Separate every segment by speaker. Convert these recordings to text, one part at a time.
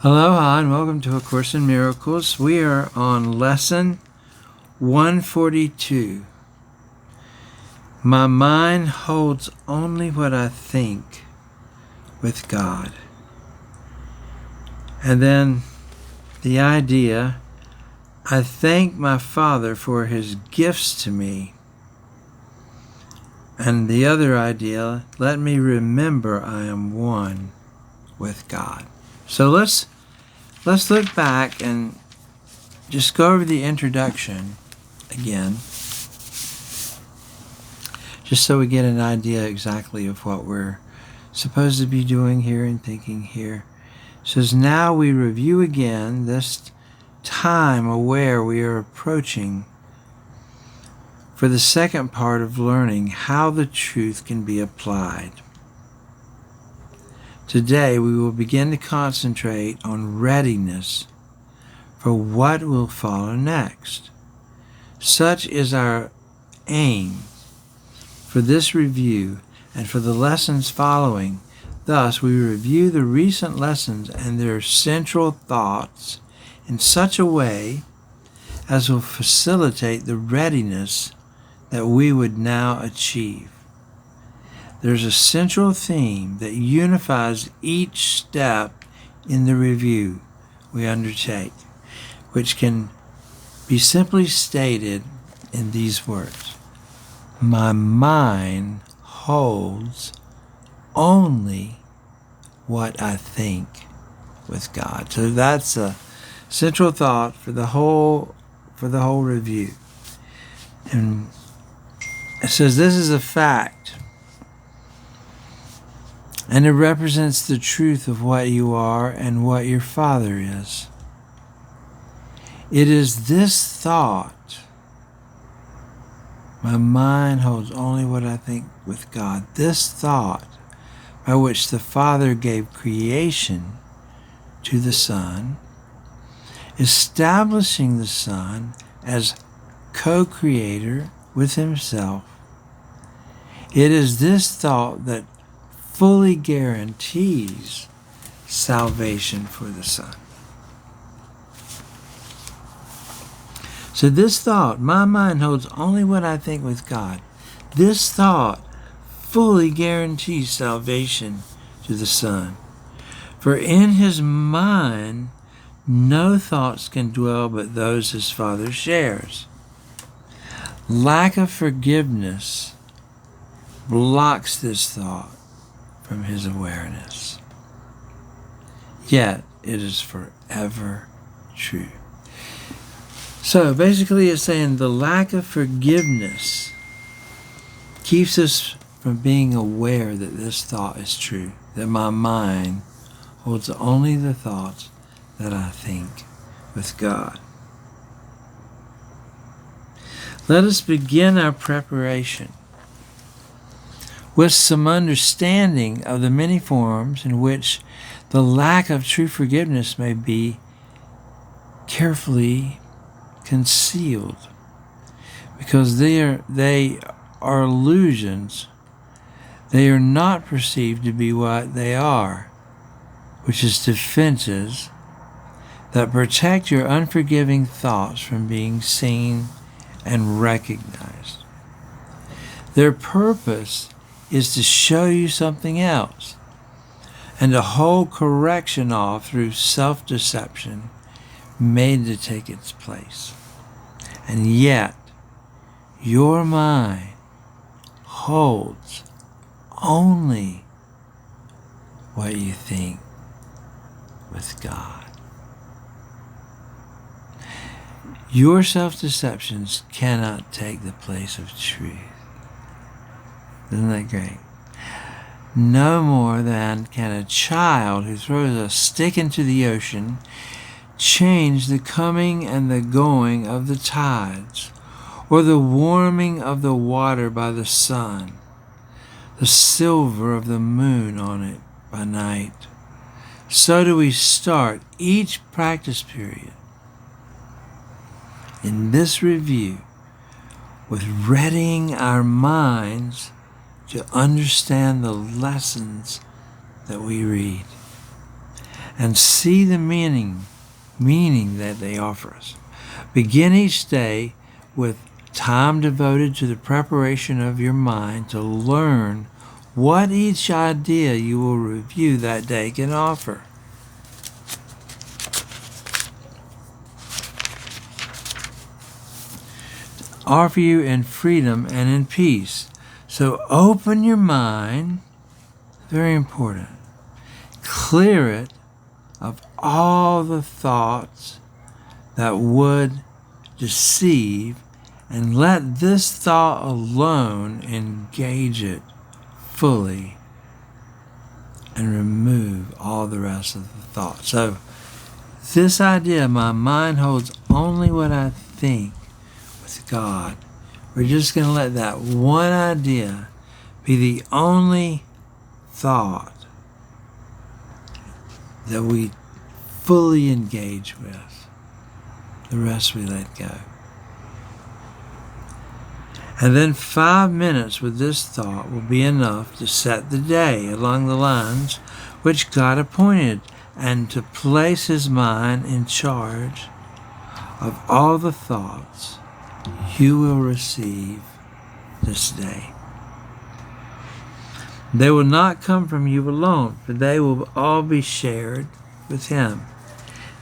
Speaker 1: Aloha and welcome to A Course in Miracles. We are on lesson 142. My mind holds only what I think with God. And then the idea, I thank my Father for his gifts to me. And the other idea, let me remember I am one with God. So let's look back and just go over the introduction again, just so we get an idea exactly of what we're supposed to be doing here and thinking here. It says, now we review again, this time aware we are approaching for the second part of learning how the truth can be applied. Today we will begin to concentrate on readiness for what will follow next. Such is our aim for this review and for the lessons following. Thus, we review the recent lessons and their central thoughts in such a way as will facilitate the readiness that we would now achieve. There's a central theme that unifies each step in the review we undertake, which can be simply stated in these words. My mind holds only what I think with God. So that's a central thought for the whole review. And it says this is a fact, and it represents the truth of what you are and what your Father is. It is this thought, my mind holds only what I think with God, this thought by which the Father gave creation to the Son, establishing the Son as co-creator with himself. It is this thought that fully guarantees salvation for the Son. So this thought, my mind holds only what I think with God, this thought fully guarantees salvation to the Son. For in his mind, no thoughts can dwell but those his Father shares. Lack of forgiveness blocks this thought from his awareness. Yet it is forever true. So basically it's saying the lack of forgiveness keeps us from being aware that this thought is true, that my mind holds only the thoughts that I think with God. Let us begin our preparation with some understanding of the many forms in which the lack of true forgiveness may be carefully concealed, because they are illusions. They are not perceived to be what they are, which is defenses that protect your unforgiving thoughts from being seen and recognized. Their purpose is to show you something else and to hold correction off through self-deception made to take its place. And yet, your mind holds only what you think with God. Your self-deceptions cannot take the place of truth. Isn't that great? No more than can a child who throws a stick into the ocean change the coming and the going of the tides, or the warming of the water by the sun, the silver of the moon on it by night. So do we start each practice period in this review with readying our minds to understand the lessons that we read. and see the meaning that they offer us. Begin each day with time devoted to the preparation of your mind to learn what each idea you will review that day can offer. Offer you in freedom and in peace. So open your mind, very important. Clear it of all the thoughts that would deceive, and let this thought alone engage it fully and remove all the rest of the thoughts. So this idea, my mind holds only what I think with God. We're just going to let that one idea be the only thought that we fully engage with. The rest we let go. And then 5 minutes with this thought will be enough to set the day along the lines which God appointed, and to place his mind in charge of all the thoughts you will receive this day. They will not come from you alone, for they will all be shared with him.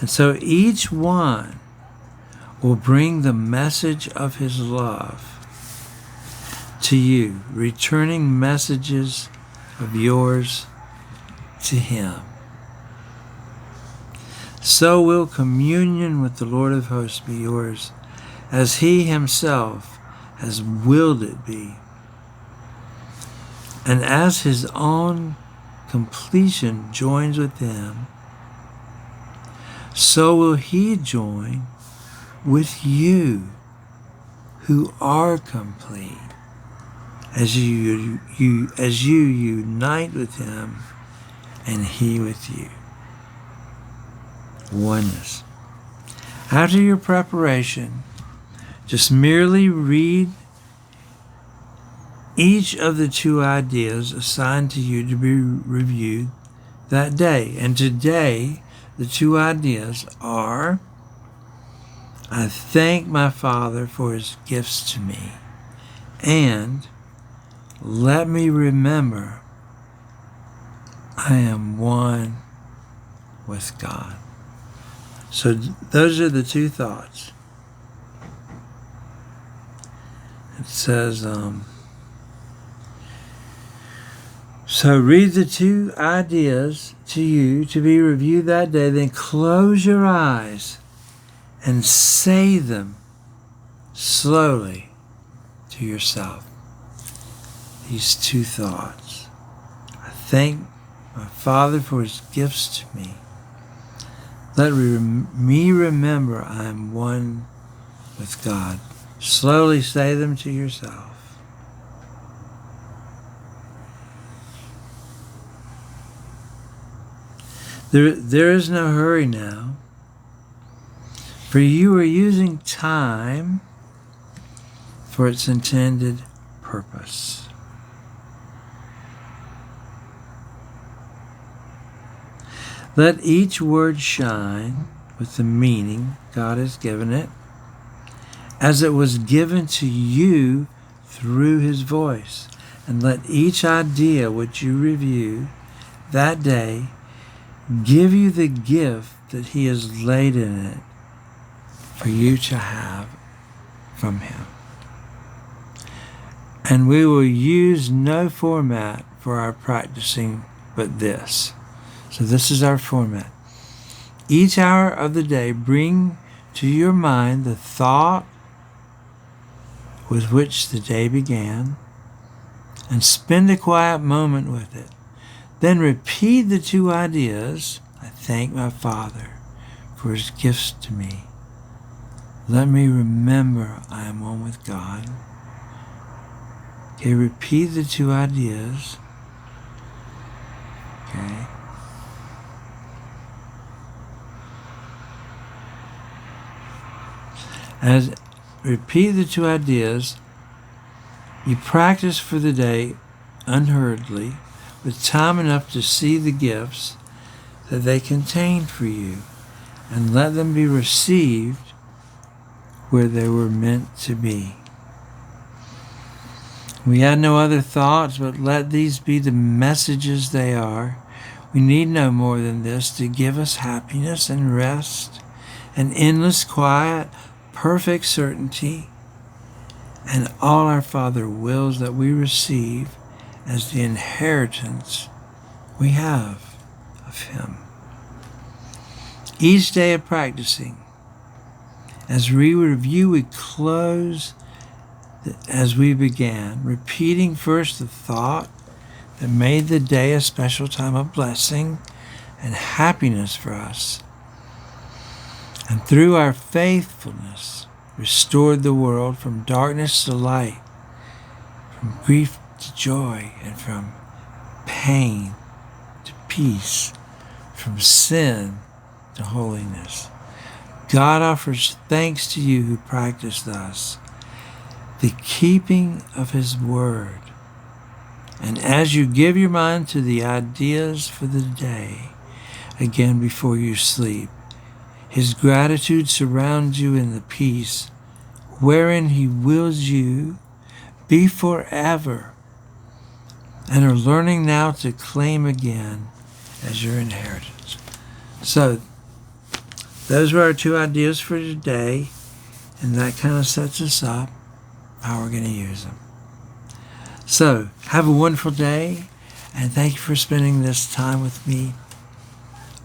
Speaker 1: And so each one will bring the message of his love to you, returning messages of yours to him. So will communion with the Lord of hosts be yours, as he himself has willed it be. And as his own completion joins with him, so will he join with you who are complete, as you unite with him and he with you. Oneness. After your preparation, just merely read each of the 2 ideas assigned to you to be reviewed that day. And today, the 2 ideas are, I thank my Father for his gifts to me, and let me remember I am one with God. So those are the 2 thoughts. It says, so read the 2 ideas to you to be reviewed that day, then close your eyes and say them slowly to yourself. These 2 thoughts. I thank my Father for his gifts to me. Let me remember I am one with God. Slowly say them to yourself. There is no hurry now, for you are using time for its intended purpose. Let each word shine with the meaning God has given it, as it was given to you through his voice. And let each idea which you review that day give you the gift that he has laid in it for you to have from him. And we will use no format for our practicing but this. So this is our format. Each hour of the day, bring to your mind the thought with which the day began, and spend a quiet moment with it. Then repeat the 2 ideas. I thank my Father for his gifts to me. Let me remember I am one with God. Okay, repeat the 2 ideas. Okay. As repeat the 2 ideas, you practice for the day unhurriedly, with time enough to see the gifts that they contain for you, and let them be received where they were meant to be. We had no other thoughts, but let these be the messages they are. We need no more than this to give us happiness and rest and endless quiet, perfect certainty, and all our Father wills that we receive as the inheritance we have of Him. Each day of practicing, as we review, we close as we began, repeating first the thought that made the day a special time of blessing and happiness for us, and through our faithfulness restored the world from darkness to light, from grief to joy, and from pain to peace, from sin to holiness. God offers thanks to you who practice thus the keeping of His word. And as you give your mind to the ideas for the day, again before you sleep, His gratitude surrounds you in the peace wherein He wills you be forever, and are learning now to claim again as your inheritance. So, those were our two ideas for today, and that kind of sets us up how we're going to use them. So, have a wonderful day, and thank you for spending this time with me.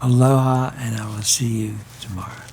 Speaker 1: Aloha, and I will see you tomorrow.